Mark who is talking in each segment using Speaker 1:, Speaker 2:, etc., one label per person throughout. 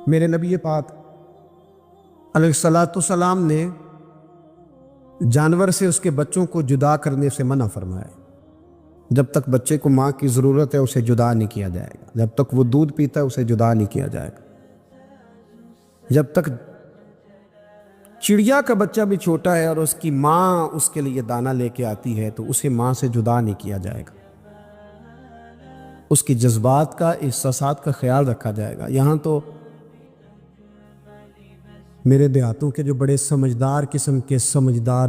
Speaker 1: میرے نبی پاک علیہ الصلاۃ والسلام نے جانور سے اس کے بچوں کو جدا کرنے سے منع فرمایا۔ جب تک بچے کو ماں کی ضرورت ہے اسے جدا نہیں کیا جائے گا، جب تک وہ دودھ پیتا ہے اسے جدا نہیں کیا جائے گا، جب تک چڑیا کا بچہ بھی چھوٹا ہے اور اس کی ماں اس کے لیے دانہ لے کے آتی ہے تو اسے ماں سے جدا نہیں کیا جائے گا، اس کی جذبات کا، احساسات کا خیال رکھا جائے گا۔ یہاں تو میرے دیہاتوں کے جو بڑے سمجھدار قسم کے سمجھدار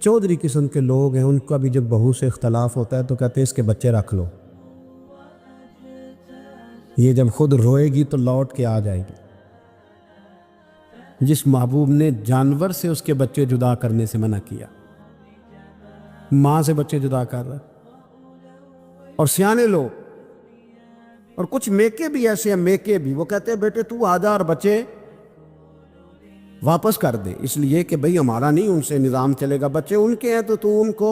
Speaker 1: چودھری قسم کے لوگ ہیں، ان کا بھی جب بہو سے اختلاف ہوتا ہے تو کہتے ہیں اس کے بچے رکھ لو، یہ جب خود روئے گی تو لوٹ کے آ جائے گی۔ جس محبوب نے جانور سے اس کے بچے جدا کرنے سے منع کیا، ماں سے بچے جدا کر رہا ہے۔ اور سیانے لوگ اور کچھ میکے بھی ایسے ہیں، میکے بھی وہ کہتے ہیں بیٹے تو آ جا اور بچے واپس کر دے، اس لیے کہ بھئی ہمارا نہیں ان سے نظام چلے گا، بچے ان کے ہیں تو ان کو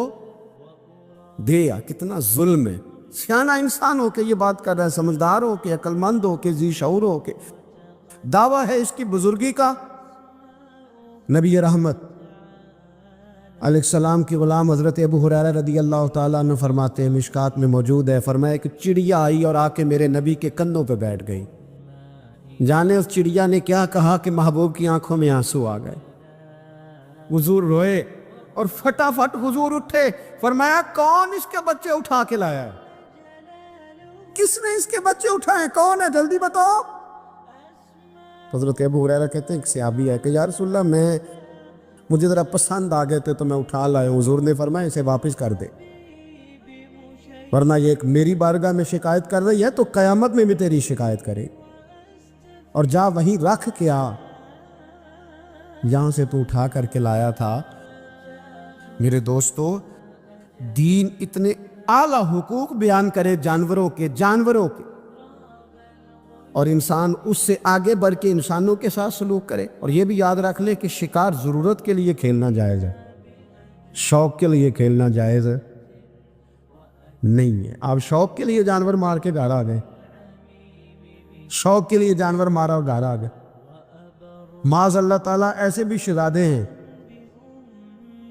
Speaker 1: دے۔ یا کتنا ظلم ہے۔ سیانہ انسان ہو کے یہ بات کر رہا ہے، سمجھدار ہو کے، عقل مند ہو کے، ذی شعور ہو کے، دعویٰ ہے اس کی بزرگی کا۔ نبی رحمت علیہ السلام کی غلام حضرت ابو ہریرہ رضی اللہ تعالیٰ عنہ فرماتے ہیں، مشکات میں موجود ہے، فرمایا کہ چڑیا آئی اور آ کے میرے نبی کے کندھوں پہ بیٹھ گئی۔ جانے اس چڑیا نے کیا کہا کہ محبوب کی آنکھوں میں آنسو آ گئے، حضور روئے اور فٹافٹ حضور اٹھے، فرمایا کون اس کے بچے اٹھا کے لایا ہے؟ کس نے اس کے بچے اٹھائے؟ کون ہے؟ جلدی بتاؤ۔ حضرت ابو ہریرہ کہتے ہیں کہ صحابی ہے کہ یا رسول اللہ مجھے ذرا پسند آ گئے تھے تو میں اٹھا لایا۔ حضور نے فرمایا اسے واپس کر دے، ورنہ یہ ایک میری بارگاہ میں شکایت کر رہی ہے تو قیامت میں بھی تیری شکایت کرے، اور جا وہیں رکھ کے آ جہاں سے تو اٹھا کر کے لایا تھا۔ میرے دوستو، دین اتنے اعلیٰ حقوق بیان کرے جانوروں کے اور انسان اس سے آگے بڑھ کے انسانوں کے ساتھ سلوک کرے۔ اور یہ بھی یاد رکھ لے کہ شکار ضرورت کے لیے کھیلنا جائز ہے، شوق کے لیے کھیلنا جائز نہیں ہے۔ آپ شوق کے لیے جانور مار کے گھر آ گئے، شوق کے لیے جانور مارا اور گھر آ گئے۔ معاذ اللہ تعالیٰ ایسے بھی شہزادے ہیں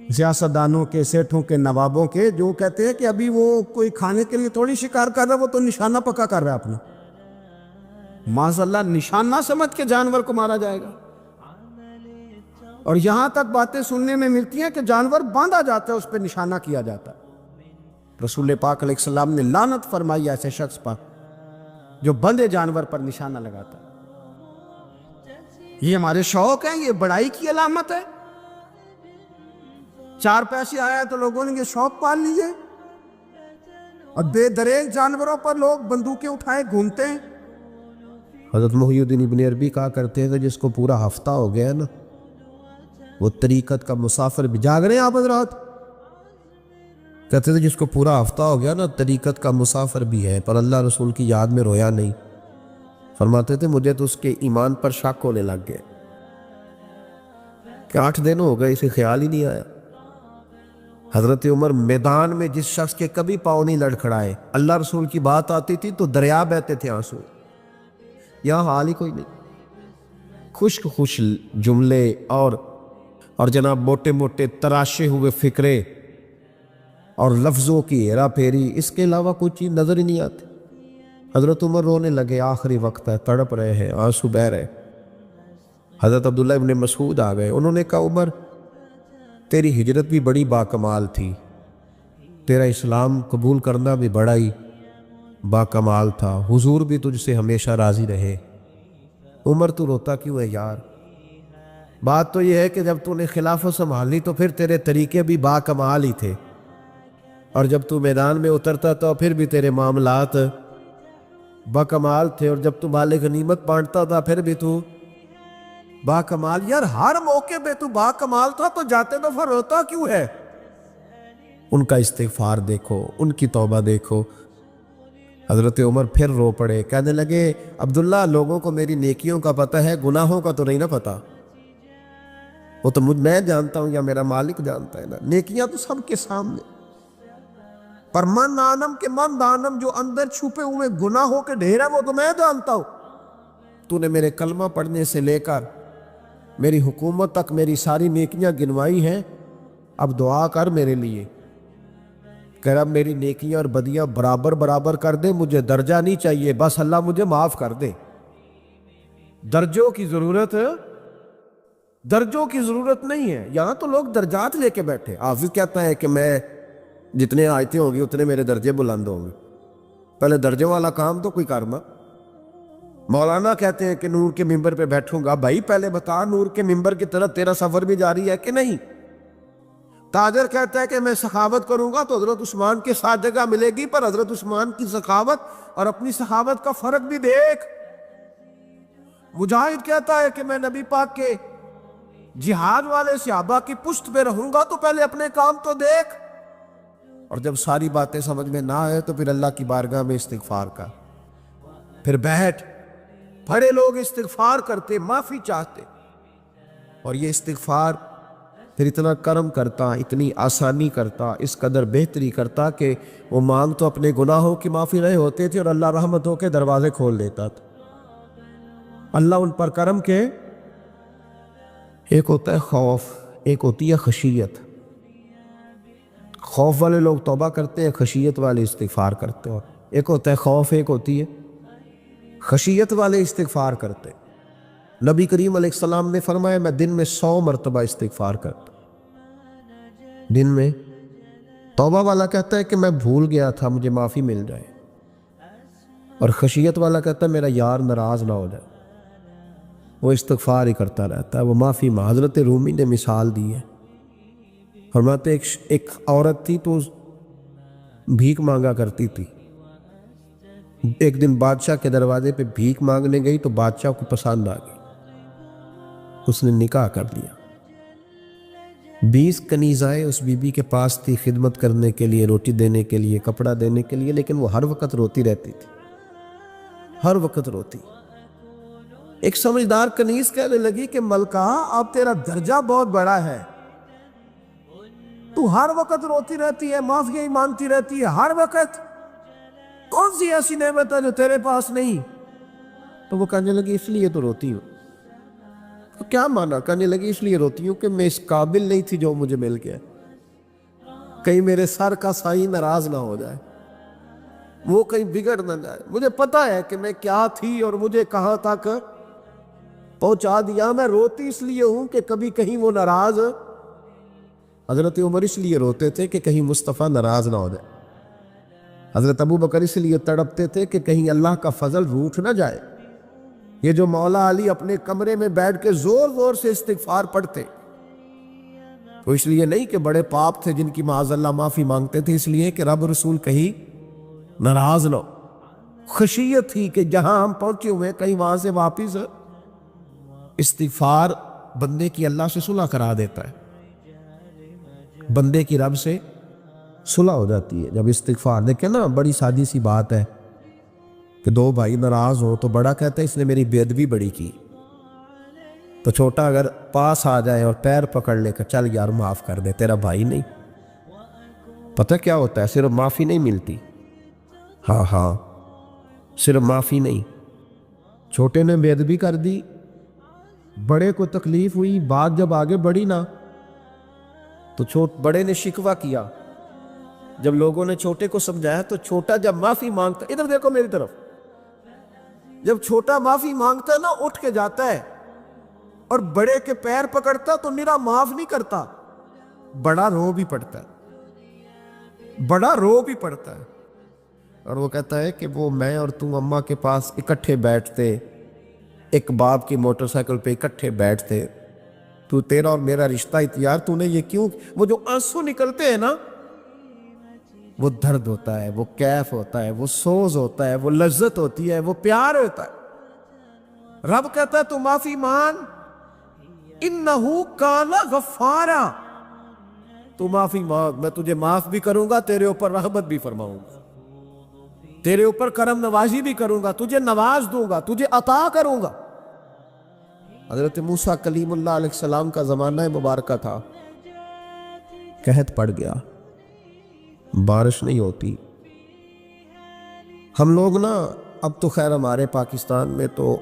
Speaker 1: سیاستدانوں کے، سیٹھوں کے، نوابوں کے، جو کہتے ہیں کہ ابھی وہ کوئی کھانے کے لیے تھوڑی شکار کر رہا ہے، وہ تو نشانہ پکا کر رہا ہے اپنا۔ معاذ اللہ نشانہ سمجھ کے جانور کو مارا جائے گا۔ اور یہاں تک باتیں سننے میں ملتی ہیں کہ جانور باندھا جاتا ہے، اس پہ نشانہ کیا جاتا ہے۔ رسول پاک علیہ السلام نے لعنت فرمائی ایسے شخص پر جو بندھے جانور پر نشانہ لگاتا ہے۔ یہ ہمارے شوق ہیں، یہ بڑائی کی علامت ہے۔ چار پیسے آیا تو لوگوں نے یہ شوق پال لیے، اور بے دریغ جانوروں پر لوگ بندوقیں اٹھائے گھومتے ہیں۔ حضرت محی الدین ابن عربی کہا کرتے ہیں کہ جس کو پورا ہفتہ ہو گیا نا، وہ طریقت کا مسافر بھی۔ جاگ رہے ہیں آپ حضرات؟ کہتے تھے جس کو پورا ہفتہ ہو گیا نا، طریقت کا مسافر بھی ہے، پر اللہ رسول کی یاد میں رویا نہیں۔ فرماتے تھے مجھے تو اس کے ایمان پر شک ہونے لگ گئے کہ 8 دن ہو گئے اسے خیال ہی نہیں آیا۔ حضرت عمر میدان میں جس شخص کے کبھی پاؤں نہیں لڑکھڑائے، اللہ رسول کی بات آتی تھی تو دریا بہتے تھے آنسو۔ یہاں حال ہی کوئی نہیں، خشک جملے اور جناب موٹے موٹے تراشے ہوئے فکرے اور لفظوں کی ہیرا پھیری، اس کے علاوہ کوئی چیز نظر ہی نہیں آتی۔ حضرت عمر رونے لگے، آخری وقت ہے، تڑپ رہے ہیں، آنسو بہہ رہے۔ حضرت عبداللہ ابن مسعود آ گئے، انہوں نے کہا عمر تیری ہجرت بھی بڑی باکمال تھی، تیرا اسلام قبول کرنا بھی بڑا ہی باکمال تھا، حضور بھی تجھ سے ہمیشہ راضی رہے۔ عمر تو روتا کیوں ہے یار؟ بات تو یہ ہے کہ جب تو نے خلافت سنبھالی تو پھر تیرے طریقے بھی باکمال ہی تھے، اور جب تو میدان میں اترتا تو پھر بھی تیرے معاملات باکمال تھے، اور جب تو مال غنیمت بانٹتا تھا پھر بھی تو باکمال۔ یار ہر موقع پہ تو باکمال تھا تو جاتے دفعہ روتا کیوں ہے؟ ان کا استغفار دیکھو، ان کی توبہ دیکھو۔ حضرت عمر پھر رو پڑے، کہنے لگے عبداللہ لوگوں کو میری نیکیوں کا پتہ ہے، گناہوں کا تو نہیں نا پتہ۔ وہ تو میں جانتا ہوں یا میرا مالک جانتا ہے نا، نیکیاں تو سب کے سامنے، پر من عالم کے من دانم جو اندر چھپے ہوئے گناہوں کے ڈھیر ہے وہ تو میں جانتا ہوں۔ تو نے میرے کلمہ پڑھنے سے لے کر میری حکومت تک میری ساری نیکیاں گنوائی ہیں، اب دعا کر میرے لیے کہ رب میری نیکیاں اور بدیاں برابر برابر کر دے، مجھے درجہ نہیں چاہیے، بس اللہ مجھے معاف کر دے۔ درجوں کی ضرورت نہیں ہے، یہاں تو لوگ درجات لے کے بیٹھے۔ حافظ کہتا ہے کہ میں جتنے آیتیں ہوں گی اتنے میرے درجے بلند ہوں گے، پہلے درجوں والا کام تو کوئی کرنا۔ مولانا کہتے ہیں کہ نور کے ممبر پہ بیٹھوں گا، بھائی پہلے بتا نور کے ممبر کی طرف تیرا سفر بھی جاری ہے کہ نہیں؟ تاجر کہتا ہے کہ میں سخاوت کروں گا تو حضرت عثمان کے ساتھ جگہ ملے گی، پر حضرت عثمان کی سخاوت اور اپنی سخاوت کا فرق بھی دیکھ۔ مجاہد کہتا ہے کہ میں نبی پاک کے جہاد والے صحابہ کی پشت پہ رہوں گا تو پہلے اپنے کام تو دیکھ، اور جب ساری باتیں سمجھ میں نہ آئے تو پھر اللہ کی بارگاہ میں استغفار کر، پھر بیٹھ۔ بڑے لوگ استغفار کرتے، معافی چاہتے، اور یہ استغفار پھر اتنا کرم کرتا، اتنی آسانی کرتا، اس قدر بہتری کرتا کہ وہ مانگ تو اپنے گناہوں کی معافی رہے ہوتے تھے اور اللہ رحمتوں کے دروازے کھول دیتا تھا۔ اللہ ان پر کرم کے، ایک ہوتا ہے خوف، ایک ہوتی ہے خشیت۔ خوف والے لوگ توبہ کرتے ہیں، خشیت والے استغفار کرتے ہیں۔ ایک ہوتا ہے خوف، ایک ہوتی ہے خشیت والے استغفار کرتے۔ نبی کریم علیہ السلام نے فرمایا میں دن میں 100 مرتبہ استغفار کرتا، دن میں۔ توبہ والا کہتا ہے کہ میں بھول گیا تھا، مجھے معافی مل جائے، اور خشیت والا کہتا ہے میرا یار ناراض نہ ہو جائے، وہ استغفار ہی کرتا رہتا ہے، وہ معافی۔ حضرت رومی نے مثال دی ہے، فرماتے ایک عورت تھی تو بھیک مانگا کرتی تھی۔ ایک دن بادشاہ کے دروازے پہ بھیک مانگنے گئی تو بادشاہ کو پسند آ گئی، اس نے نکاح کر لیا۔ 20 کنیزائیں اس بی بی کے پاس تھی خدمت کرنے کے لیے، روٹی دینے کے لیے، کپڑا دینے کے لیے، لیکن وہ ہر وقت روتی رہتی تھی، ہر وقت روتی۔ ایک سمجھدار کنیز کہنے لگی کہ ملکہ اب تیرا درجہ بہت بڑا ہے، تو ہر وقت روتی رہتی ہے، معافی ہی مانگتی رہتی ہے ہر وقت، کون سی ایسی نعمت ہے جو تیرے پاس نہیں؟ تو وہ کہنے لگی اس لیے تو روتی ہوں۔ تو کیا مانا؟ کہنے لگی اس لیے روتی ہوں کہ میں اس قابل نہیں تھی جو مجھے مل گیا، کہیں میرے سر کا سائیں ناراض نہ ہو جائے، وہ کہیں بگڑ نہ جائے۔ مجھے پتا ہے کہ میں کیا تھی اور مجھے کہاں تک پہنچا دیا، میں روتی اس لیے ہوں کہ کبھی کہیں وہ ناراض۔ حضرت عمر اس لیے روتے تھے کہ کہیں مصطفیٰ ناراض نہ ہو جائے، حضرت ابو بکر اس لیے تڑپتے تھے کہ کہیں اللہ کا فضل روٹھ نہ جائے۔ یہ جو مولا علی اپنے کمرے میں بیٹھ کے زور زور سے استغفار پڑھتے، تو اس لیے نہیں کہ بڑے پاپ تھے جن کی معاذ اللہ معافی مانگتے تھے، اس لیے کہ رب رسول کہیں ناراض نہ ہو۔ خشیت تھی کہ جہاں ہم پہنچے ہوئے کہیں وہاں سے واپس۔ استغفار بندے کی اللہ سے صلح کرا دیتا ہے، بندے کی رب سے صلح ہو جاتی ہے جب استغفار۔ دیکھیں نا، بڑی سادی سی بات ہے کہ دو بھائی ناراض ہو تو بڑا کہتا ہے اس نے میری بے ادبی بڑی کی، تو چھوٹا اگر پاس آ جائے اور پیر پکڑ لے کر چل یار معاف کر دے، تیرا بھائی نہیں۔ پتہ کیا ہوتا ہے؟ صرف معافی نہیں ملتی، ہاں صرف معافی نہیں، چھوٹے نے بے ادبی کر دی، بڑے کو تکلیف ہوئی، بات جب آگے بڑھی نا تو بڑے نے شکوہ کیا۔ جب لوگوں نے چھوٹے کو سمجھایا تو چھوٹا جب معافی مانگتا، ادھر دیکھو میری طرف، جب چھوٹا معافی مانگتا ہے نا اٹھ کے جاتا ہے اور بڑے کے پیر پکڑتا تو میرا معاف نہیں کرتا، بڑا رو بھی پڑتا ہے، بڑا رو بھی پڑتا ہے، اور وہ کہتا ہے کہ وہ میں اور تم اماں کے پاس اکٹھے بیٹھتے، ایک باپ کی موٹر سائیکل پہ اکٹھے بیٹھتے، تو تیرا اور میرا رشتہ اتیار تو نے یہ کیوں؟ وہ جو آنسو نکلتے ہیں نا، وہ درد ہوتا ہے، وہ کیف ہوتا ہے، وہ سوز ہوتا ہے، وہ لذت ہوتی ہے، وہ پیار ہوتا ہے۔ رب کہتا ہے تو معافی مان، انہو کان غفارا، تو معافی مانگ، میں تجھے معاف بھی کروں گا، تیرے اوپر رحمت بھی فرماؤں گا، تیرے اوپر کرم نوازی بھی کروں گا، تجھے نواز دوں گا، تجھے عطا کروں گا۔ حضرت موسیٰ کلیم اللہ علیہ السلام کا زمانہ مبارکہ تھا، قحط پڑ گیا، بارش نہیں ہوتی۔ ہم لوگ نا اب تو خیر ہمارے پاکستان میں تو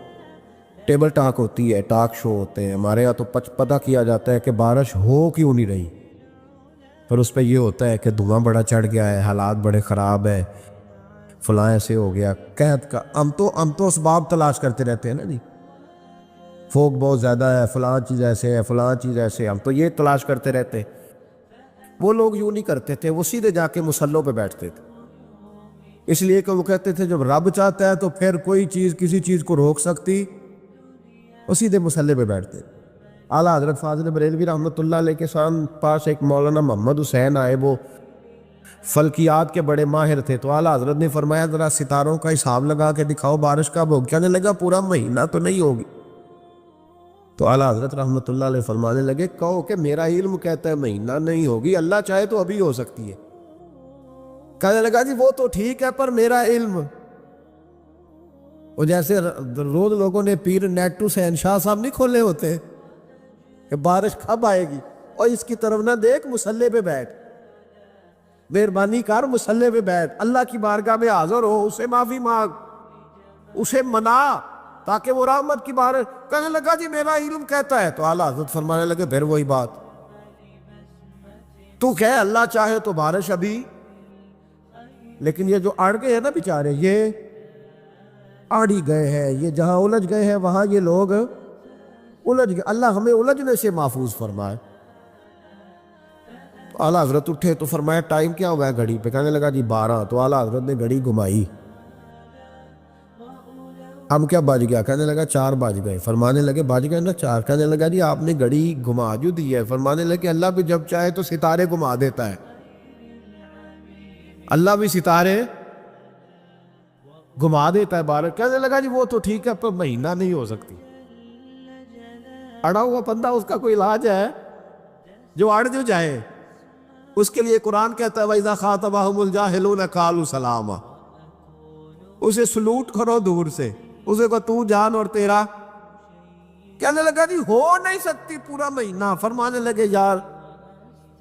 Speaker 1: ٹیبل ٹاک ہوتی ہے، ٹاک شو ہوتے ہیں ہمارے یہاں، تو پتہ کیا جاتا ہے کہ بارش ہو کیوں نہیں رہی، پھر اس پہ یہ ہوتا ہے کہ دھواں بڑا چڑھ گیا ہے، حالات بڑے خراب ہے، فلاں ایسے ہو گیا، قحط کا ہم تو اسباب تلاش کرتے رہتے ہیں نا جی، فوق بہت زیادہ ہے، فلاں چیز ایسے ہے، فلاں چیز ایسے ہے، ہم تو یہ تلاش کرتے رہتے ہیں۔ وہ لوگ یوں نہیں کرتے تھے، وہ سیدھے جا کے مصلوں پہ بیٹھتے تھے، اس لیے کہ وہ کہتے تھے جب رب چاہتا ہے تو پھر کوئی چیز کسی چیز کو روک سکتی، وہ سیدھے مصلے پہ بیٹھتے۔ اعلیٰ حضرت فاضل بریلوی رحمۃ اللہ علیہ کے پاس ایک مولانا محمد حسین آئے، وہ فلکیات کے بڑے ماہر تھے، تو اعلیٰ حضرت نے فرمایا ذرا ستاروں کا حساب لگا کے دکھاؤ بارش کب ہوگی، کہنے لگا پورا مہینہ تو نہیں ہوگی۔ تو اعلیٰ حضرت رحمۃ اللہ علیہ فرمانے لگے کہو کہ میرا علم کہتا ہے مہینہ نہیں ہوگی، اللہ چاہے تو ابھی ہو سکتی ہے۔ کہنے لگا جی وہ تو ٹھیک ہے پر میرا علم، وہ جیسے روز لوگوں نے پیر نیٹو حسین شاہ صاحب نہیں کھولے ہوتے کہ بارش کب آئے گی، اور اس کی طرف نہ دیکھ، مصلے پہ بیٹھ، مہربانی کر مصلے پہ بیٹھ، اللہ کی بارگاہ میں حاضر ہو، اسے معافی مانگ، اسے منا تاکہ وہ رحمت کی بارش۔ کہنے لگا جی میرا علم کہتا ہے، تو اعلیٰ حضرت فرمانے لگے پھر وہی بات، تو کہ اللہ چاہے تو بارش ابھی، لیکن یہ جو اڑ گئے ہیں نا بیچارے، یہ اڑ ہی گئے ہیں، یہ جہاں الجھ گئے ہیں وہاں یہ لوگ الجھ گئے، اللہ ہمیں الجھنے سے محفوظ فرمائے۔ تو اعلیٰ حضرت اٹھے تو فرمایا ٹائم کیا ہوا ہے گھڑی پہ، کہنے لگا جی 12، تو اعلیٰ حضرت نے گھڑی گھمائی، ہم کیا بج گیا، کہنے لگا 4 بج گئے، فرمانے لگے بج گئے نا 4، کہنے لگا جی آپ نے گھڑی گھما جو دی ہے، فرمانے لگے اللہ بھی جب چاہے تو ستارے گھما دیتا ہے، اللہ بھی ستارے گھما دیتا ہے بارش۔ کہنے لگا جی وہ تو ٹھیک ہے پر مہینہ نہیں ہو سکتی، اڑا ہوا بندہ اس کا کوئی علاج ہے، جو اڑ جو جائے اس کے لیے قرآن کہتا ہے وَإِذَا خَاطَبَهُمُ الْجَاهِلُونَ قَالُوا سَلَامًا، اسے سلوٹ کرو دور سے، اسے کو تو جان اور تیرا۔ کہنے لگا جی ہو نہیں سکتی پورا مہینہ، فرمانے لگے یار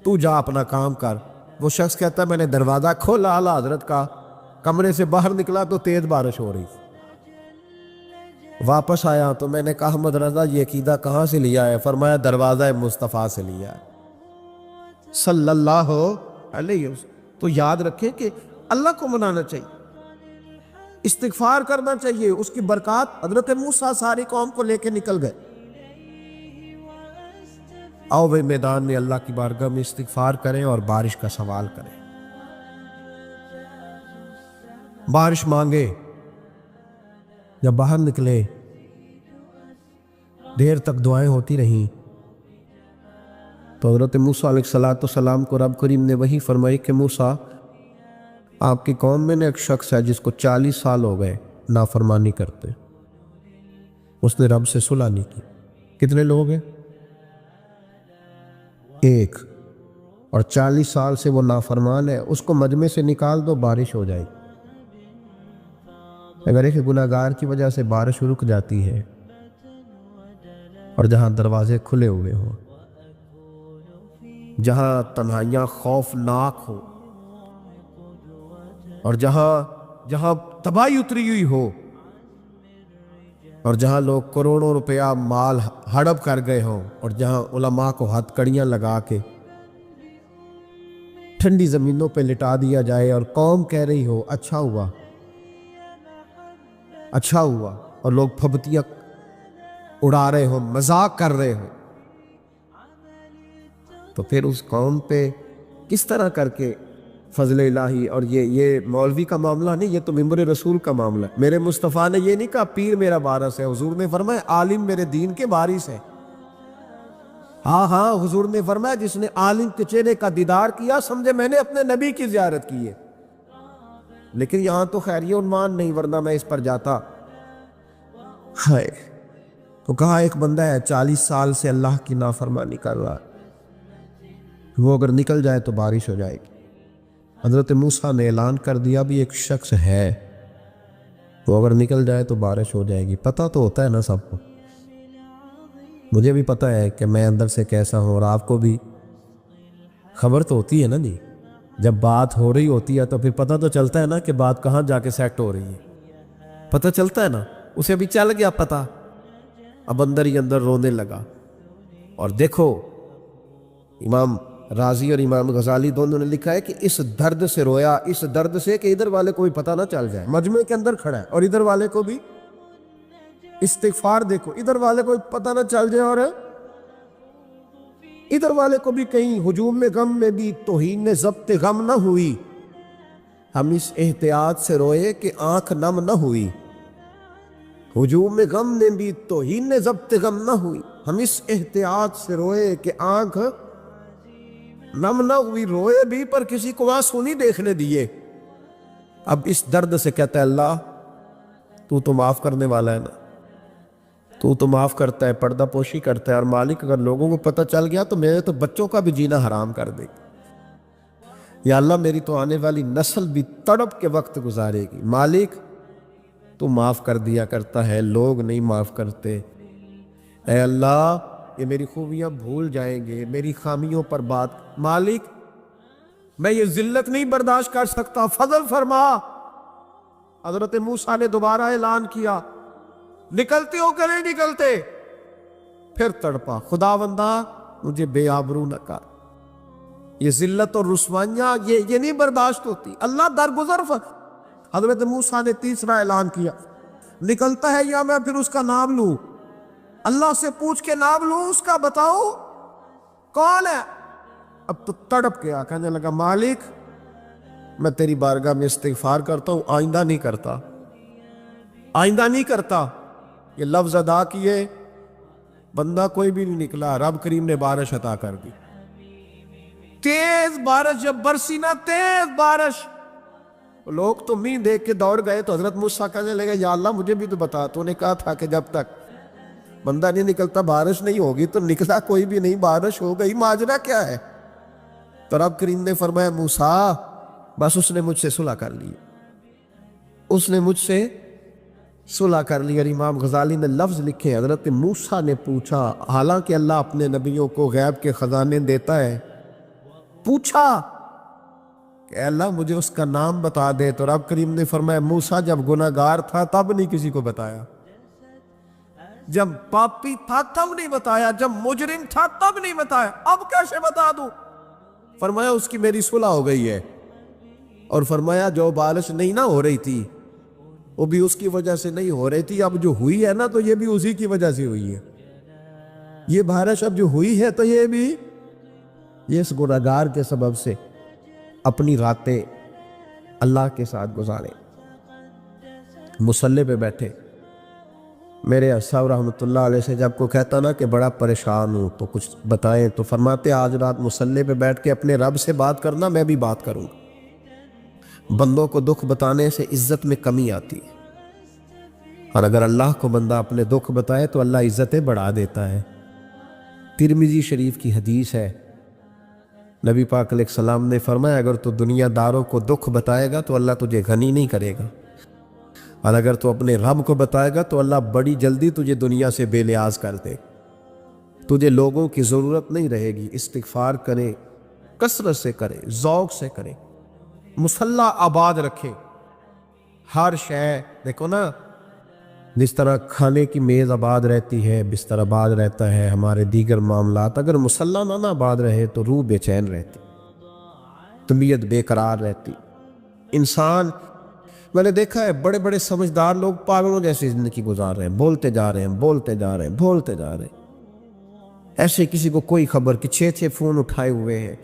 Speaker 1: تو جا اپنا کام کر۔ وہ شخص کہتا ہے میں نے دروازہ کھولا اعلیٰ حضرت کا، کمرے سے باہر نکلا تو تیز بارش ہو رہی، واپس آیا تو میں نے کہا احمد رضا یہ عقیدہ کہاں سے لیا ہے، فرمایا دروازہ مصطفیٰ سے لیا ہے صلی اللہ علیہ وسلم۔ تو یاد رکھیں کہ اللہ کو منانا چاہیے، استغفار کرنا چاہیے، اس کی برکات۔ حضرت موسیٰ ساری قوم کو لے کے نکل گئے، آؤ بھائی میدان میں اللہ کی بارگاہ میں استغفار کریں اور بارش کا سوال کریں، بارش مانگے۔ جب باہر نکلے دیر تک دعائیں ہوتی رہیں، تو حضرت موسیٰ علیہ السلام کو رب کریم نے وحی فرمائی کہ موسیٰ آپ کی قوم میں نے ایک شخص ہے جس کو 40 سال ہو گئے نافرمانی کرتے، اس نے رب سے صلح نہیں کی۔ کتنے لوگ ہیں؟ ایک، اور 40 سال سے وہ نافرمان ہے، اس کو مجمع سے نکال دو بارش ہو جائے۔ اگر ایک گناہگار کی وجہ سے بارش رک جاتی ہے، اور جہاں دروازے کھلے ہوئے ہوں، جہاں تنہائیاں خوفناک ہو، اور جہاں تباہی اتری ہوئی ہو، اور جہاں لوگ کروڑوں روپیہ مال ہڑپ کر گئے ہوں، اور جہاں علماء کو ہتھ کڑیاں لگا کے ٹھنڈی زمینوں پہ لٹا دیا جائے، اور قوم کہہ رہی ہو اچھا ہوا اچھا ہوا، اور لوگ پھبتیاں اڑا رہے ہوں، مذاق کر رہے ہوں، تو پھر اس قوم پہ کس طرح کر کے فضل الہی۔ اور یہ مولوی کا معاملہ نہیں، یہ تو ممبر رسول کا معاملہ ہے۔ میرے مصطفیٰ نے یہ نہیں کہا پیر میرا وارث ہے، حضور نے فرمایا عالم میرے دین کے وارث ہے۔ ہاں حضور نے فرمایا جس نے عالم کے چہرے کا دیدار کیا سمجھے میں نے اپنے نبی کی زیارت کی ہے۔ لیکن یہاں تو خیر یہ عنوان نہیں، ورنہ میں اس پر جاتا۔ ہائے، تو کہا ایک بندہ ہے 40 سال سے اللہ کی نافرمانی کر رہا ہے، وہ اگر نکل جائے تو بارش ہو جائے گی۔ حضرت موسیٰ نے اعلان کر دیا بھی ایک شخص ہے، وہ اگر نکل جائے تو بارش ہو جائے گی۔ پتہ تو ہوتا ہے نا سب کو، مجھے بھی پتہ ہے کہ میں اندر سے کیسا ہوں، اور آپ کو بھی خبر تو ہوتی ہے نا جی۔ جب بات ہو رہی ہوتی ہے تو پھر پتہ تو چلتا ہے نا کہ بات کہاں جا کے سیٹ ہو رہی ہے، پتہ چلتا ہے نا، اسے بھی چل گیا پتہ اب اندر ہی اندر رونے لگا. اور دیکھو امام رازی اور امام غزالی دونوں نے لکھا ہے کہ اس درد سے رویا، اس درد سے کہ ادھر والے کو بھی پتہ نہ چل جائے، مجمع کے اندر کھڑا ہے اور ادھر والے کو بھی استغفار، دیکھو ادھر والے کو پتہ نہ چل جائے اور ادھر والے کو بھی کہیں ہجوم میں غم میں بھی توہین نے ضبط غم نہ ہوئی. ہم اس احتیاط سے روئے کہ آنکھ نم نہ ہوئی، ہجوم میں غم نے بھی توہین نے ضبط غم نہ ہوئی. ہم اس احتیاط سے روئے کہ آنکھ نم نہ ہوئی، روئے بھی پر کسی کو آنسو نہیں دیکھنے دیے. اب اس درد سے کہتا ہے اللہ تو معاف کرنے والا ہے نا، تو معاف کرتا ہے، پردہ پوشی کرتا ہے. اور مالک اگر لوگوں کو پتہ چل گیا تو میرے تو بچوں کا بھی جینا حرام کر دے. یا اللہ میری تو آنے والی نسل بھی تڑپ کے وقت گزارے گی. مالک تو معاف کر دیا کرتا ہے، لوگ نہیں معاف کرتے. اے اللہ یہ میری خوبیاں بھول جائیں گے، میری خامیوں پر بات. مالک میں یہ ذلت نہیں برداشت کر سکتا، فضل فرما. حضرت موسیٰ نے دوبارہ اعلان کیا، نکلتے ہو کہ نہیں نکلتے؟ پھر تڑپا، خداوندا مجھے بے آبرو نہ کر. یہ ذلت اور رسوائیاں یہ نہیں برداشت ہوتی. اللہ درگزر. حضرت موسیٰ نے تیسرا اعلان کیا، نکلتا ہے یا میں پھر اس کا نام لوں؟ اللہ سے پوچھ کے نام لوں اس کا، بتاؤ کون ہے؟ اب تو تڑپ گیا، کہنے لگا مالک میں تیری بارگاہ میں استغفار کرتا ہوں، آئندہ نہیں کرتا، آئندہ نہیں کرتا. یہ لفظ ادا کیے، بندہ کوئی بھی نہیں نکلا. رب کریم نے بارش عطا کر دی، تیز بارش. جب برسی نا تیز بارش، لوگ تو مین دیکھ کے دوڑ گئے. تو حضرت موسیٰ کہنے لگے یا اللہ مجھے بھی تو بتا، تو نے کہا تھا کہ جب تک بندہ نہیں نکلتا بارش نہیں ہوگی. تو نکلا کوئی بھی نہیں، بارش ہو گئی، ماجرا کیا ہے؟ تو رب کریم نے فرمایا موسیٰ بس اس نے مجھ سے صلح کر لی، اس نے مجھ سے صلح کر لی. اور امام غزالی نے لفظ لکھے، حضرت موسیٰ نے پوچھا، حالانکہ اللہ اپنے نبیوں کو غیب کے خزانے دیتا ہے، پوچھا کہ اے اللہ مجھے اس کا نام بتا دے. تو رب کریم نے فرمایا موسیٰ جب گناہ گار تھا تب نہیں کسی کو بتایا، جب پاپی تھا تب نہیں بتایا، جب مجرم تھا تب نہیں بتایا، اب کیسے بتا دوں؟ فرمایا اس کی میری صلح ہو گئی ہے. اور فرمایا جو بارش نہیں نہ ہو رہی تھی وہ بھی اس کی وجہ سے نہیں ہو رہی تھی، اب جو ہوئی ہے نا تو یہ بھی اسی کی وجہ سے ہوئی ہے. یہ بارش اب جو ہوئی ہے تو یہ بھی اس گناہگار کے سبب سے. اپنی راتیں اللہ کے ساتھ گزارے، مصلی پہ بیٹھے. میرے صاحب رحمۃ اللہ علیہ سے جب کو کہتا نا کہ بڑا پریشان ہوں تو کچھ بتائیں، تو فرماتے آج رات مصلی پہ بیٹھ کے اپنے رب سے بات کرنا، میں بھی بات کروں. بندوں کو دکھ بتانے سے عزت میں کمی آتی ہے، اور اگر اللہ کو بندہ اپنے دکھ بتائے تو اللہ عزتیں بڑھا دیتا ہے. ترمذی شریف کی حدیث ہے، نبی پاک علیہ السلام نے فرمایا اگر تو دنیا داروں کو دکھ بتائے گا تو اللہ تجھے غنی نہیں کرے گا، اور اگر تو اپنے رب کو بتائے گا تو اللہ بڑی جلدی تجھے دنیا سے بے نیاز کر دے. تجھے لوگوں کی ضرورت نہیں رہے گی. استغفار کرے، کثرت سے کرے، ذوق سے کرے، مصلی آباد رکھے. ہر شے دیکھو نا، جس طرح کھانے کی میز آباد رہتی ہے، بستر آباد رہتا ہے، ہمارے دیگر معاملات، اگر مصلی نہ آباد رہے تو روح بے چین رہتی، طبیعت بے قرار رہتی. انسان میں نے دیکھا ہے بڑے بڑے سمجھدار لوگ پاگلوں جیسے زندگی گزار رہے ہیں، بولتے جا رہے ہیں، بولتے جا رہے ہیں، بولتے جا رہے ہیں. ایسے کسی کو کوئی خبر کہ 6 فون اٹھائے ہوئے ہیں،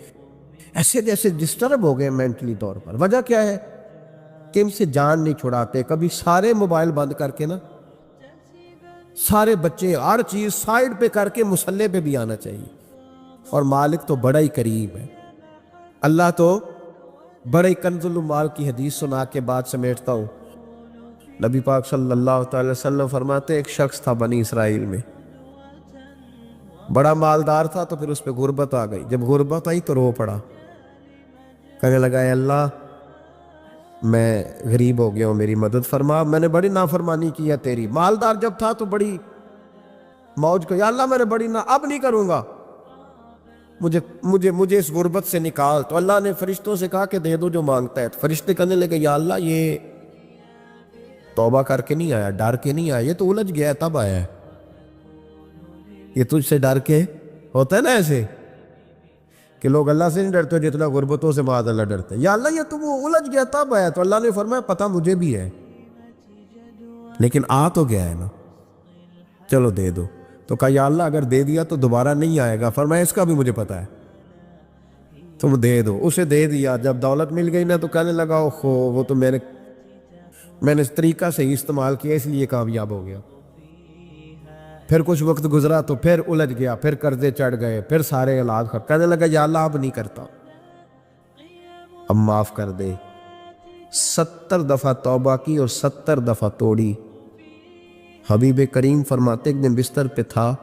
Speaker 1: ایسے جیسے ڈسٹرب ہو گئے مینٹلی طور پر. وجہ کیا ہے کہ ان سے جان نہیں چھڑاتے. کبھی سارے موبائل بند کر کے نا، سارے بچے ہر چیز سائیڈ پہ کر کے مصلی پہ بھی آنا چاہیے. اور مالک تو بڑا ہی قریب ہے، اللہ تو بڑے کنز المال کی حدیث سنا کے بعد سمیٹتا ہوں. نبی پاک صلی اللہ تعالی وسلم فرماتے ایک شخص تھا بنی اسرائیل میں، بڑا مالدار تھا، تو پھر اس پہ غربت آ گئی. جب غربت آئی تو رو پڑا، کہنے لگا اے اللہ میں غریب ہو گیا ہوں، میری مدد فرما، میں نے بڑی نافرمانی کی ہے تیری. مالدار جب تھا تو بڑی موج کو، یا اللہ میں نے بڑی اب نہیں کروں گا، مجھے اس غربت سے نکال. تو اللہ نے فرشتوں سے کہا کہ دے دو جو مانگتا ہے. تو فرشتے کہنے لگے یا اللہ یہ توبہ کر کے نہیں آیا، ڈر کے نہیں آیا، یہ تو الجھ گیا ہے تب آیا ہے. یہ تجھ سے ڈر کے ہوتا ہے نا ایسے کہ لوگ اللہ سے نہیں ڈرتے جتنا غربتوں سے معاذ اللہ ڈرتے ہیں. یا اللہ یہ تو وہ الجھ گیا تب آیا, تو اللہ نے فرمایا پتہ مجھے بھی ہے, لیکن آ تو گیا ہے نا, چلو دے دو. تو کہا یا اللہ اگر دے دیا تو دوبارہ نہیں آئے گا. فرمایا اس کا بھی مجھے پتہ ہے, تم دے دو. اسے دے دیا. جب دولت مل گئی نا تو کہنے لگا اوہو وہ تو میں نے اس طریقہ سے ہی استعمال کیا اس لیے کامیاب ہو گیا. پھر کچھ وقت گزرا تو پھر الجھ گیا, پھر قرضے چڑھ گئے, پھر سارے علاج کر. کہنے لگا یا اللہ اب نہیں کرتا, اب معاف کر دے. 70 دفعہ توبہ کی اور 70 دفعہ توڑی. حبیب کریم فرماتے ایک دن بستر پہ تھا,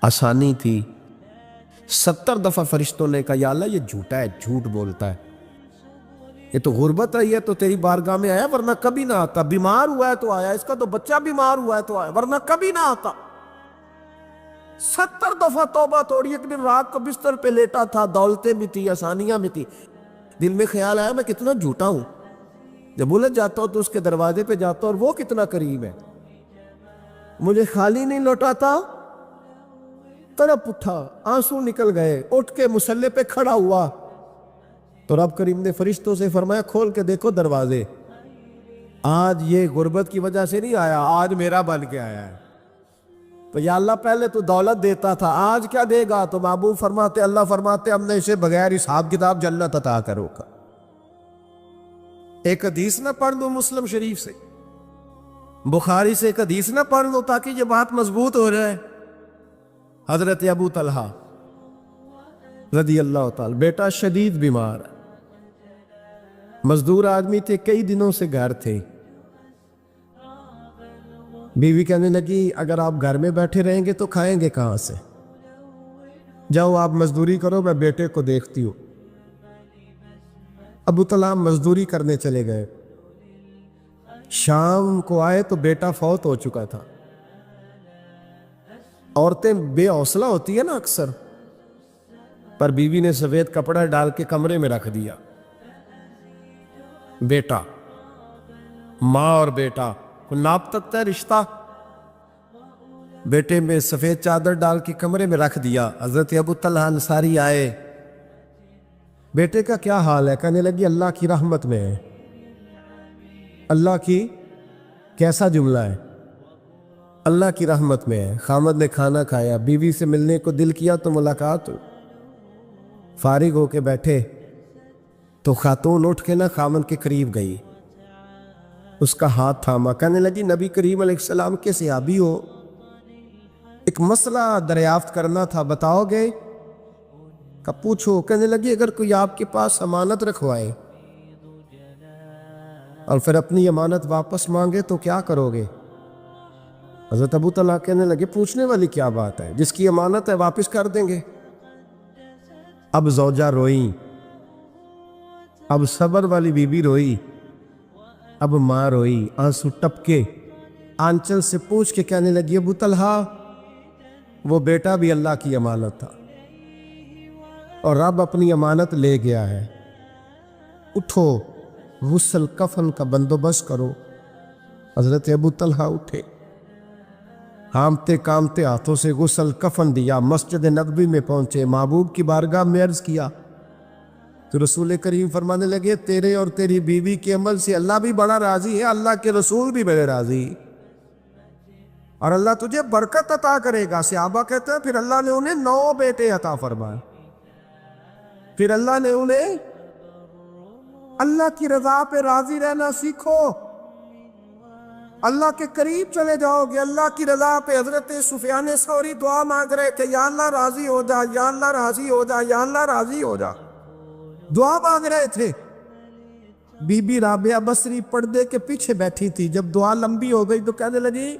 Speaker 1: آسانی تھی, 70 دفعہ فرشتوں نے کہا یا اللہ یہ جھوٹا ہے, جھوٹ بولتا ہے, یہ تو غربت ہے, یہ تو تیری بارگاہ میں آیا ورنہ کبھی نہ آتا. بیمار ہوا ہے تو آیا, اس کا تو بچہ بیمار ہوا ہے تو آیا ورنہ کبھی نہ آتا. 70 دفعہ توبہ توڑی. ایک دن رات کو بستر پہ لیٹا تھا, دولتیں بھی تھی, آسانیاں بھی تھی. دل میں خیال آیا میں کتنا جھوٹا ہوں, جب الجھ جاتا ہوں تو اس کے دروازے پہ جاتا ہوں اور وہ کتنا قریب ہے. مجھے خالی نہیں لوٹاتا, تڑپ اٹھا, آنسو نکل گئے, اٹھ کے مصلی پہ کھڑا ہوا تو رب کریم نے فرشتوں سے فرمایا کھول کے دیکھو دروازے, آج یہ غربت کی وجہ سے نہیں آیا, آج میرا بن کے آیا ہے. تو یا اللہ پہلے تو دولت دیتا تھا, آج کیا دے گا؟ تو محبوب فرماتے اللہ فرماتے ہم نے اسے بغیر حساب کتاب جنت عطا کرو گا. ایک حدیث نہ پڑھ دو مسلم شریف سے, بخاری سے ایک حدیث نہ پڑھ لو تاکہ یہ بات مضبوط ہو جائے. حضرت ابو طلحہ رضی اللہ تعالی, بیٹا شدید بیمار, مزدور آدمی تھے, کئی دنوں سے گھر تھے. بیوی کہنے لگی اگر آپ گھر میں بیٹھے رہیں گے تو کھائیں گے کہاں سے, جاؤ آپ مزدوری کرو, میں بیٹے کو دیکھتی ہوں. ابو طلحہ مزدوری کرنے چلے گئے. شام کو آئے تو بیٹا فوت ہو چکا تھا. عورتیں بے حوصلہ ہوتی ہے نا اکثر, پر بیوی نے سفید کپڑا ڈال کے کمرے میں رکھ دیا. بیٹا, ماں اور بیٹا کو ناپ تکتا ہے رشتہ, بیٹے میں سفید چادر ڈال کے کمرے میں رکھ دیا. حضرت ابو طلحہ انصاری آئے, بیٹے کا کیا حال ہے؟ کہنے لگی اللہ کی رحمت میں ہے. اللہ کی کیسا جملہ ہے, اللہ کی رحمت میں ہے. خامد نے کھانا کھایا, بیوی سے ملنے کو دل کیا تو ملاقات ہو. فارغ ہو کے بیٹھے تو خاتون اٹھ کے نہ خامد کے قریب گئی, اس کا ہاتھ تھاما. کہنے لگی نبی کریم علیہ السلام کے صحابی ہو, ایک مسئلہ دریافت کرنا تھا, بتاؤ گے؟ کہ پوچھو. کہنے لگی اگر کوئی آپ کے پاس امانت رکھوائے اور پھر اپنی امانت واپس مانگے تو کیا کرو گے؟ حضرت ابو طلحہ کہنے لگے پوچھنے والی کیا بات ہے, جس کی امانت ہے واپس کر دیں گے. اب زوجہ روئی, اب صبر والی بی بی روئی, اب ماں روئی, آنسو ٹپکے. آنچل سے پوچھ کے کہنے لگی ابو طلحہ وہ بیٹا بھی اللہ کی امانت تھا اور رب اپنی امانت لے گیا ہے, اٹھو غسل کفن کا بندوبست کرو. حضرت ابو طلحہ اٹھے, ہامتے کامتے ہاتھوں سے غسل کفن دیا, مسجد نبوی میں پہنچے, محبوب کی بارگاہ میں عرض کیا تو رسول کریم فرمانے لگے تیرے اور تیری بیوی کے عمل سے اللہ بھی بڑا راضی ہے, اللہ کے رسول بھی بڑے راضی, اور اللہ تجھے برکت عطا کرے گا. صحابہ کہتے ہیں پھر اللہ نے انہیں 9 بیٹے عطا فرمائے. پھر اللہ نے انہیں اللہ کی رضا پہ راضی رہنا سیکھو, اللہ کے قریب چلے جاؤ گے, اللہ کی رضا پہ. حضرت سفیان ثوری دعا مانگ رہے تھے یا اللہ راضی ہو جا, یا اللہ راضی ہو جا, یا اللہ راضی ہو جا, دعا مانگ رہے تھے. بی بی رابعہ بصری پردے کے پیچھے بیٹھی تھی. جب دعا لمبی ہو گئی تو کہنے لگی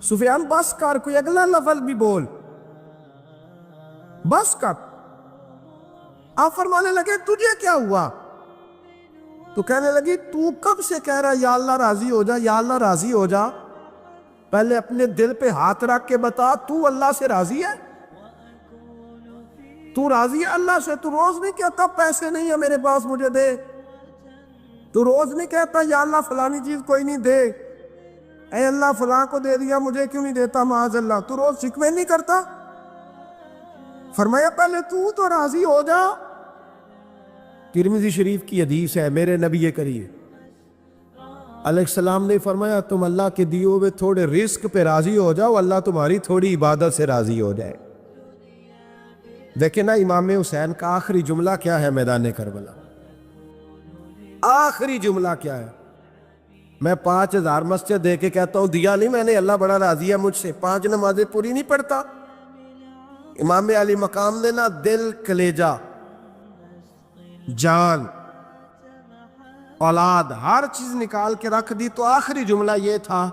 Speaker 1: سفیان بس کر, کوئی اگلا لفظ بھی بول, بس کر. آپ فرمانے لگے تجھے کیا ہوا؟ تو کہنے لگی تو کب سے کہہ رہا یا اللہ راضی ہو جا, یا اللہ راضی ہو جا, پہلے اپنے دل پہ ہاتھ رکھ کے بتا تو اللہ سے راضی ہے؟ تو راضی ہے اللہ سے؟ تو روز نہیں کہتا پیسے نہیں ہے میرے پاس مجھے دے, تو روز نہیں کہتا یا اللہ فلانی چیز کوئی نہیں دے, اے اللہ فلاں کو دے دیا مجھے کیوں نہیں دیتا معاذ اللہ، تو روز شکوے نہیں کرتا؟ فرمایا پہلے تو راضی ہو جا۔ ترمذی شریف کی حدیث ہے، میرے نبی کریم علیہ السلام نے فرمایا تم اللہ کے دیے ہوئے تھوڑے رزق پہ راضی ہو جاؤ، اللہ تمہاری تھوڑی عبادت سے راضی ہو جائے۔ دیکھیں نا امام حسین کا آخری جملہ کیا ہے میدان کربلا، آخری جملہ کیا ہے؟ میں 5000 مسجد دے کے کہتا ہوں دیا نہیں میں نے، اللہ بڑا راضی ہے مجھ سے، 5 نمازیں پوری نہیں پڑھتا۔ امام علی مقام نے نا دل، کلیجہ، جان، اولاد، ہر چیز نکال کے رکھ دی، تو آخری جملہ یہ تھا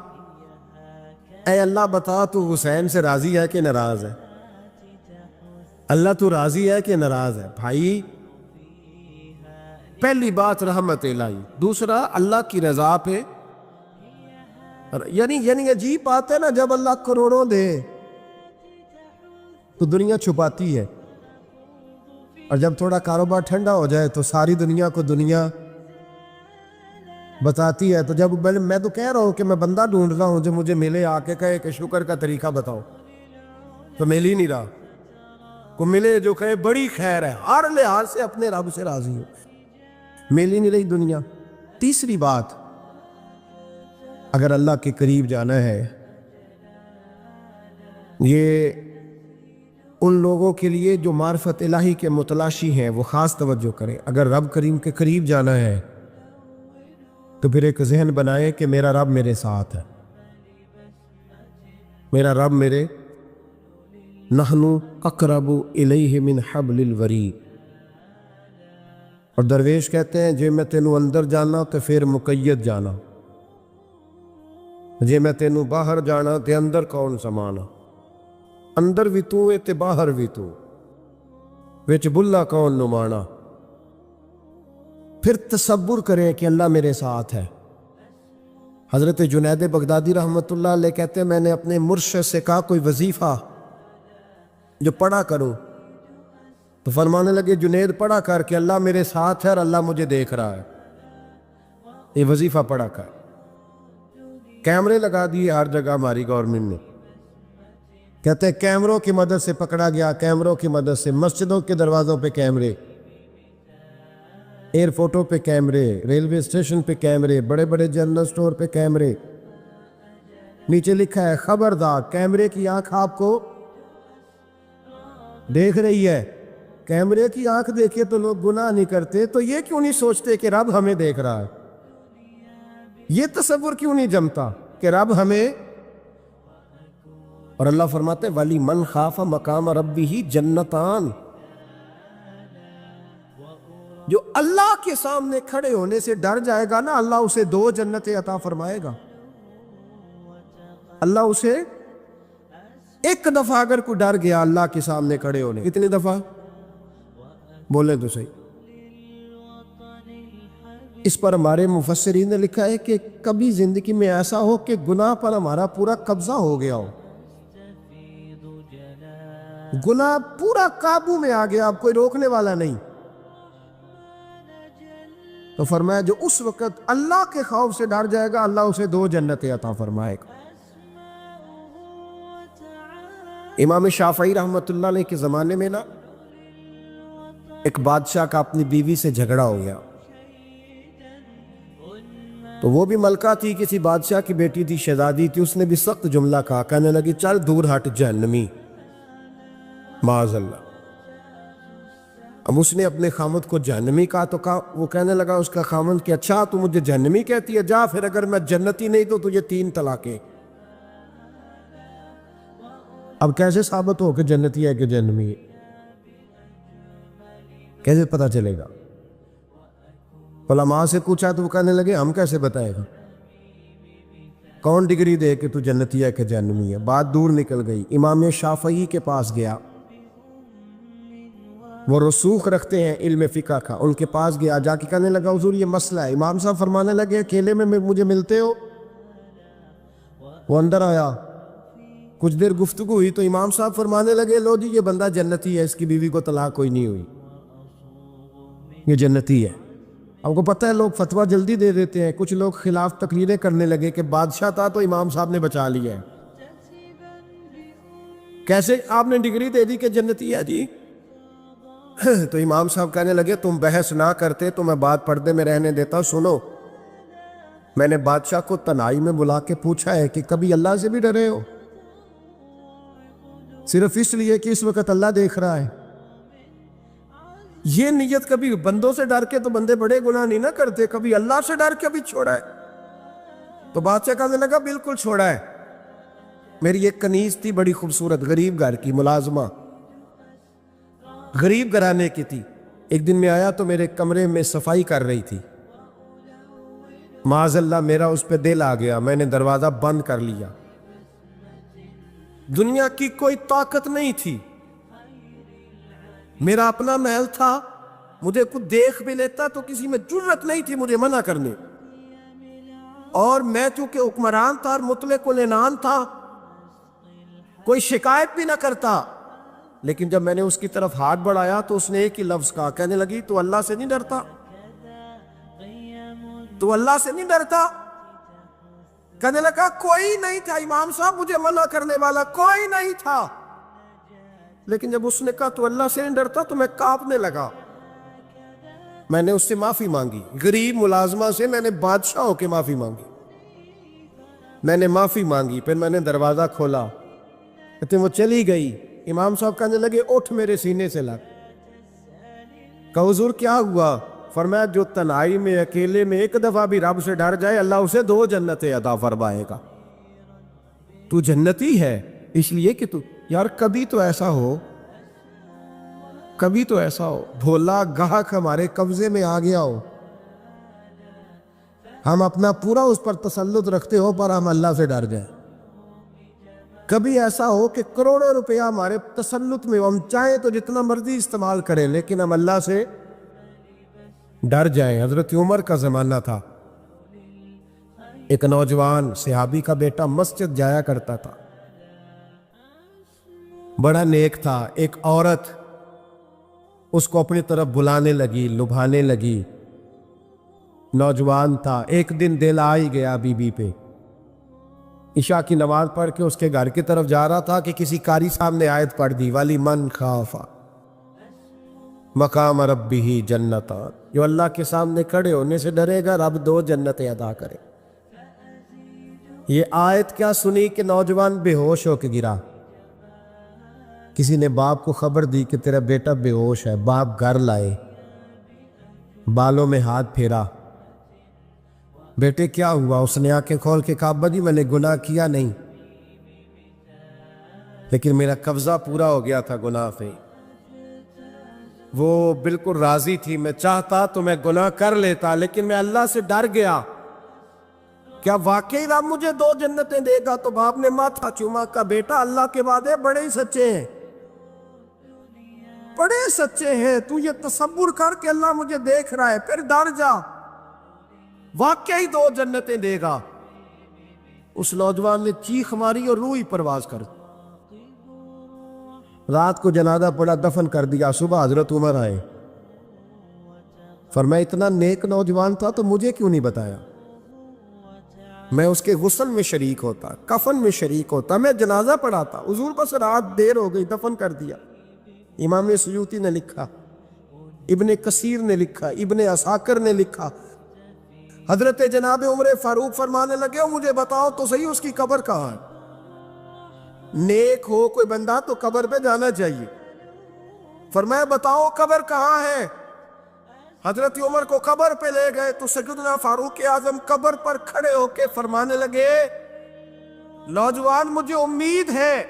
Speaker 1: اے اللہ بتا تو حسین سے راضی ہے کہ ناراض ہے؟ اللہ تو راضی ہے کہ ناراض ہے؟ بھائی پہلی بات رحمت الہی، دوسرا اللہ کی رضا پہ، یعنی عجیب بات ہے نا، جب اللہ کروڑوں دے تو دنیا چھپاتی ہے، اور جب تھوڑا کاروبار ٹھنڈا ہو جائے تو ساری دنیا کو دنیا بتاتی ہے۔ تو جب میں تو کہہ رہا ہوں کہ میں بندہ ڈھونڈ رہا ہوں جو مجھے ملے، آ کے کہے کہ شکر کا طریقہ بتاؤ، تو مل ہی نہیں رہا۔ کو ملے جو کہے بڑی خیر ہے، ہر لحاظ سے اپنے رب سے راضی ہو، مل ہی نہیں رہی دنیا۔ تیسری بات، اگر اللہ کے قریب جانا ہے، یہ ان لوگوں کے لیے جو معرفت الہی کے متلاشی ہیں وہ خاص توجہ کریں۔ اگر رب کریم کے قریب جانا ہے تو پھر ایک ذہن بنائے کہ میرا رب میرے ساتھ ہے، میرا رب میرے، نحن اقرب الیہ من حبل الورید۔ اور درویش کہتے ہیں جے میں تینوں اندر جانا تو پھر مقید جانا، جے میں تینوں باہر جانا تے اندر کون سمانا، اندر بھی تو تے باہر بھی تو، وچ بلا کون نمانا۔ پھر تصور کریں کہ اللہ میرے ساتھ ہے۔ حضرت جنید بغدادی رحمۃ اللہ علیہ کہتے ہیں میں نے اپنے مرشد سے کہا کوئی وظیفہ جو پڑھا کروں، تو فرمانے لگے جنید پڑھا کر کہ اللہ میرے ساتھ ہے اور اللہ مجھے دیکھ رہا ہے، یہ وظیفہ پڑھا کر۔ کیمرے لگا دیے ہر جگہ ہماری گورنمنٹ نے، کہتے ہیں کیمروں کی مدد سے پکڑا گیا، کیمروں کی مدد سے، مسجدوں کے دروازوں پہ کیمرے، ایئرپورٹوں پہ کیمرے، ریلوے اسٹیشن پہ کیمرے، بڑے بڑے جنرل سٹور پہ کیمرے، نیچے لکھا ہے خبردار کیمرے کی آنکھ آپ کو دیکھ رہی ہے۔ کیمرے کی آنکھ دیکھے تو لوگ گناہ نہیں کرتے، تو یہ کیوں نہیں سوچتے کہ رب ہمیں دیکھ رہا ہے؟ یہ تصور کیوں نہیں جمتا کہ رب ہمیں، اور اللہ فرماتے ولی من خاف مقام ربہ جنتان، جو اللہ کے سامنے کھڑے ہونے سے ڈر جائے گا نا، اللہ اسے 2 جنتیں عطا فرمائے گا۔ اللہ اسے ایک دفعہ اگر کوئی ڈر گیا اللہ کے سامنے کھڑے ہونے، کتنی دفعہ بولے تو صحیح؟ اس پر ہمارے مفسرین نے لکھا ہے کہ کبھی زندگی میں ایسا ہو کہ گناہ پر ہمارا پورا قبضہ ہو گیا ہو، گناہ پورا قابو میں آ گیا، اب کوئی روکنے والا نہیں، تو فرمایا جو اس وقت اللہ کے خوف سے ڈر جائے گا اللہ اسے 2 جنتیں عطا فرمائے گا۔ امام شافعی رحمۃ اللہ علیہ کے زمانے میں نا ایک بادشاہ کا اپنی بیوی سے جھگڑا ہو گیا، تو وہ بھی ملکہ تھی، کسی بادشاہ کی بیٹی تھی، شہزادی تھی، اس نے بھی سخت جملہ کہا، کہنے لگی چل دور ہٹ جہنمی، معاذ اللہ۔ اب اس نے اپنے خامد کو جہنمی کہا تو وہ کہنے لگا اس کا خامد کہ اچھا تو مجھے جہنمی کہتی ہے، جا پھر اگر میں جنتی نہیں تو تجھے 3 طلاقیں۔ اب کیسے ثابت ہو کہ جنتی ہے کہ جہنمی ہے؟ کیسے پتا چلے گا؟ علماء سے پوچھا تو وہ کہنے لگے ہم کیسے بتائے گا، کون ڈگری دے کہ تو جنتی ہے کہ جہنمی ہے؟ بات دور نکل گئی، امام شافعی کے پاس گیا، وہ رسوخ رکھتے ہیں علم فقہ کا، ان کے پاس گیا، جا کے کہنے لگا حضور یہ مسئلہ ہے۔ امام صاحب فرمانے لگے اکیلے میں مجھے ملتے ہو؟ وہ اندر آیا، کچھ دیر گفتگو ہوئی تو امام صاحب فرمانے لگے لو جی یہ بندہ جنتی ہے، اس کی بیوی کو طلاق کوئی نہیں ہوئی، یہ جنتی ہے۔ آپ کو پتہ ہے لوگ فتویٰ جلدی دے دیتے ہیں. کچھ لوگ خلاف تقریریں کرنے لگے کہ بادشاہ تھا تو امام صاحب نے بچا لیا ہے. کیسے آپ نے ڈگری دے دی کہ جنتی ہے جی. تو امام صاحب کہنے لگے تم بحث نہ کرتے تو میں بات پردے میں رہنے دیتا. سنو، میں نے بادشاہ کو تنہائی میں بلا کے پوچھا ہے کہ کبھی اللہ سے بھی ڈرے ہو؟ صرف اس لیے کہ اس وقت اللہ دیکھ رہا ہے. یہ نیت کبھی بندوں سے ڈر کے تو بندے بڑے گناہ نہیں نہ کرتے، کبھی اللہ سے ڈر کے بھی چھوڑا ہے. تو بادشاہ کہنے لگا بالکل چھوڑا ہے. میری ایک کنیز تھی بڑی خوبصورت، غریب گھر کی ملازمہ، غریب گھرانے کی تھی. ایک دن میں آیا تو میرے کمرے میں صفائی کر رہی تھی. معاذ اللہ میرا اس پہ دل آ گیا، میں نے دروازہ بند کر لیا. دنیا کی کوئی طاقت نہیں تھی، میرا اپنا محل تھا، مجھے کچھ دیکھ بھی لیتا تو کسی میں جرت نہیں تھی مجھے منع کرنے. اور میں چونکہ حکمران تھا اور مطلق العنان تھا، کوئی شکایت بھی نہ کرتا. لیکن جب میں نے اس کی طرف ہاتھ بڑھایا تو اس نے ایک ہی لفظ کہا، کہنے لگی تو اللہ سے نہیں ڈرتا؟ تو اللہ سے نہیں ڈرتا؟ کہنے لگا کوئی نہیں تھا امام صاحب مجھے منع کرنے والا، کوئی نہیں تھا. لیکن جب اس نے کہا تو اللہ سے نہیں ڈرتا تو میں کانپنے لگا. میں نے اس سے معافی مانگی، غریب ملازمہ سے میں نے بادشاہ ہو کے معافی مانگی. میں نے معافی مانگی، پھر میں نے دروازہ کھولا، کہتے وہ چلی گئی. امام صاحب کہنے لگے اٹھ میرے سینے سے لگ. کہا حضور کیا ہوا؟ فرمایا جو تنہائی میں اکیلے میں ایک دفعہ بھی رب سے ڈر جائے اللہ اسے 2 جنتیں عطا فرمائے گا. تو جنتی ہے اس لیے کہ تو یار کبھی تو ایسا ہو بھولا گاہک ہمارے قبضے میں آ گیا ہو، ہم اپنا پورا اس پر تسلط رکھتے ہو پر ہم اللہ سے ڈر جائیں. کبھی ایسا ہو کہ کروڑوں روپیہ ہمارے تسلط میں، ہم چاہیں تو جتنا مرضی استعمال کریں لیکن ہم اللہ سے ڈر جائیں. حضرت عمر کا زمانہ تھا، ایک نوجوان صحابی کا بیٹا مسجد جایا کرتا تھا، بڑا نیک تھا. ایک عورت اس کو اپنی طرف بلانے لگی، لبھانے لگی. نوجوان تھا، ایک دن دل آ ہی گیا بی بی پہ. عشاء کی نماز پڑھ کے اس کے گھر کی طرف جا رہا تھا کہ کسی قاری صاحب نے آیت پڑھ دی، ولی من خاف مقام ربہ جنتان، جو اللہ کے سامنے کھڑے ہونے سے ڈرے گا رب 2 جنتیں عطا کرے. یہ آیت کیا سنی کہ نوجوان بے ہوش ہو کے گرا. کسی نے باپ کو خبر دی کہ تیرا بیٹا بے ہوش ہے. باپ گھر لائے، بالوں میں ہاتھ پھیرا، بیٹے کیا ہوا؟ اس نے آنکھیں کھول کے کہا ابا جی میں نے گناہ کیا نہیں، لیکن میرا قبضہ پورا ہو گیا تھا گناہ پہ. وہ بالکل راضی تھی، میں چاہتا تو میں گناہ کر لیتا لیکن میں اللہ سے ڈر گیا. کیا واقعی رب مجھے 2 جنتیں دے گا؟ تو باپ نے ماتھا چوما، کا بیٹا اللہ کے وعدے بڑے ہی سچے ہیں، بڑے سچے ہیں. تو یہ تصور کر کے اللہ مجھے دیکھ رہا ہے، پھر ڈر جا، واقعی 2 جنتیں دے گا. اس نوجوان نے چیخ ماری اور روح ہی پرواز کر. رات کو جنازہ پڑا، دفن کر دیا. صبح حضرت عمر آئے، فرمایا اتنا نیک نوجوان تھا تو مجھے کیوں نہیں بتایا؟ میں اس کے غسل میں شریک ہوتا، کفن میں شریک ہوتا، میں جنازہ پڑھاتا. حضور بس رات دیر ہو گئی، دفن کر دیا. امام سیوطی نے لکھا، ابن کثیر نے لکھا، ابن عساکر نے لکھا. حضرت جناب عمر فاروق فرمانے لگے مجھے بتاؤ تو صحیح اس کی قبر کہاں ہے؟ نیک ہو کوئی بندہ تو قبر پہ جانا چاہیے. فرمایا بتاؤ قبر کہاں ہے؟ حضرت عمر کو قبر پہ لے گئے تو سیدنا فاروق اعظم قبر پر کھڑے ہو کے فرمانے لگے نوجوان مجھے امید ہے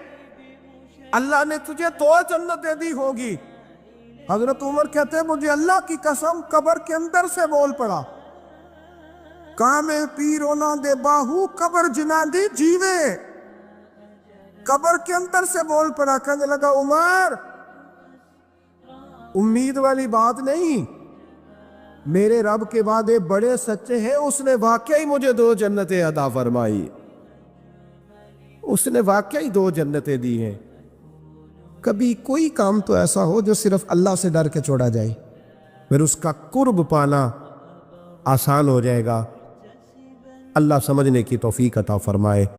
Speaker 1: اللہ نے تجھے 2 جنتیں دی ہوگی. حضرت عمر کہتے ہیں مجھے اللہ کی قسم قبر کے اندر سے بول پڑا، کامے پیرونا دے باہو قبر جنا دی جیوے. قبر کے اندر سے بول پڑا، کہنے لگا عمر امید والی بات نہیں، میرے رب کے وعدے بڑے سچے ہیں، اس نے واقعی مجھے 2 جنتیں عطا فرمائی، اس نے واقعی 2 جنتیں دی ہیں. کبھی کوئی کام تو ایسا ہو جو صرف اللہ سے ڈر کے چھوڑا جائے، پھر اس کا قرب پانا آسان ہو جائے گا۔ اللہ سمجھنے کی توفیق عطا فرمائے۔